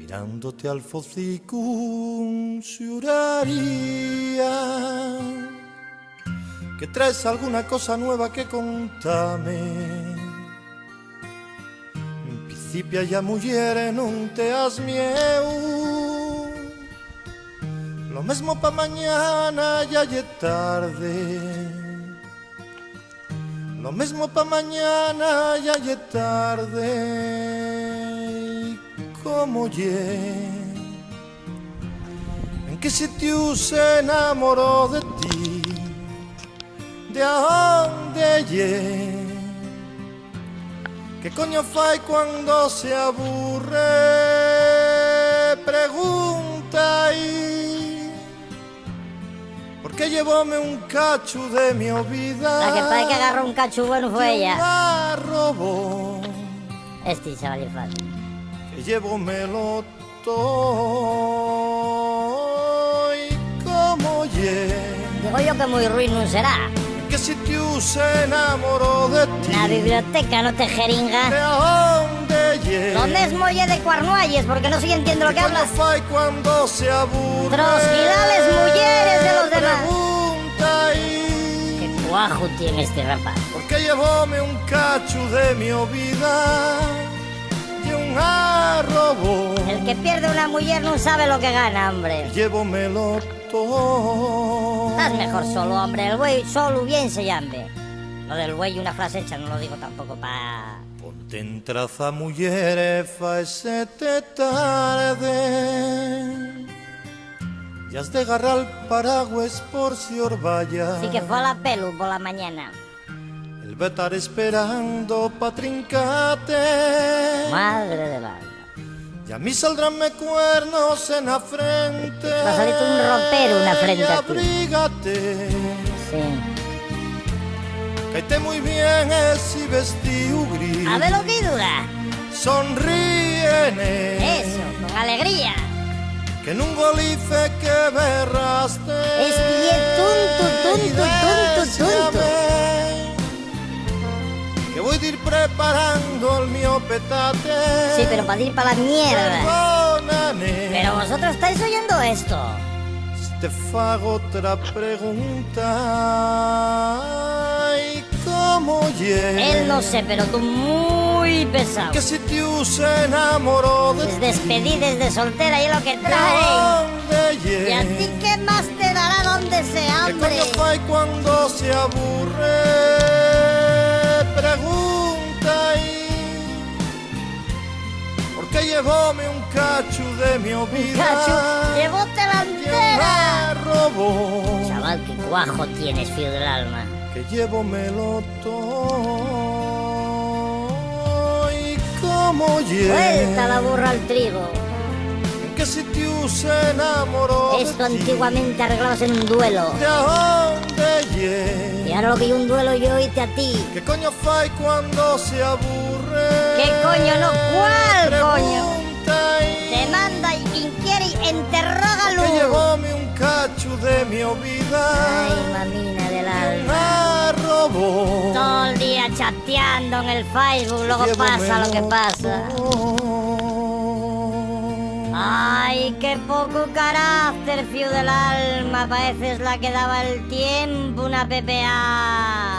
Mirándote al focico xuraría que traes alguna cosa nueva que contame. En principio ya muller non te has mieu, lo mesmo pa mañana ya lle tarde, lo mesmo pa mañana ya lle tarde. ¿Cómo lle? ¿En qué sitio se enamoró de ti? ¿De dónde lle? ¿Qué coño fai cuando se aburre? Pregunta ahí. ¿Por qué llevóme un cacho de mi vida? La que parece que agarró un cacho bueno fue ella. La robó. Este chaval es fácil. Que llevómelo todo. ¿Y cómo lle? Digo yo que muy ruin no será. ¿En qué sitio se enamoró de ti? La biblioteca no te jeringa. ¿De dónde lle? Lo mismo lle de Cuarnualles, porque no sé entiendo lo que hablas. ¿Qué fai cuando se aburre? Trosquilales mujeres de los demás. Pregunta ahí. Qué cuajo tiene este rapaz. ¿Por qué llevóme un cacho de mi vida y un arrobo? El que pierde una mujer no sabe lo que gana, hombre. Llevómelo todo. Estás mejor solo, hombre. El güey solo bien se llame. Lo del güey una frase hecha no lo digo tampoco pa... Ponte en traza, mujer, faesete tarde. Y has de agarrar el paraguas por si orballa. Sí que fue a la pelu por la mañana. El va a estar esperando pa' trincate. Madre del alma. Y a mí saldránme cuernos en la frente. Va a salir un ropero una frente y a ti. abrígate. Sí. Caete muy bien ese vestido gris. A ver lo que dura. Sonríene. Eso, con alegría. Que en un golife que berraste. Es bien tonto. Que voy a ir preparando el mío petate. Sí, pero para ir para la mierda. Perdóname. Pero vosotros estáis oyendo esto. Si te fago otra pregunta. ¿Y cómo lle? Él no sé, pero tú muy pesado. ¿Qué sitio se enamoró de Les despedí desde soltera y es lo que ti? traen. ¿Dónde lle? ¿Y a ti qué más te dará donde sea, ¿Qué hombre? coño fai cuando se aburre? Pregunta ahí. ¿Por qué llevóme un cacho de mi vida? Cacho, llévote la Y entera. me robó. Chaval, qué cuajo tienes, fío del alma. Que llevómelo todo. ¿Y cómo lle? Vuelta la burra al trigo. ¿En qué sitio se enamoró de Esto ti? antiguamente arreglabas en un duelo. ¿De dónde lle? Y ahora lo que yo un duelo yo oíte a ti. ¿Qué coño fai cuando se aburre? ¿Qué coño no? ¿Cuál coño? Pregunta ahí. Te manda y quien quiere y interrógalo. Que llevóme un cacho de mi vida. Ay, mamina del alma. Me robó. Todo el día chateando en el Facebook, luego pasa lo que pasa. Ay, qué poco carácter, fío del alma. Pareces la que daba el tiempo una PPA.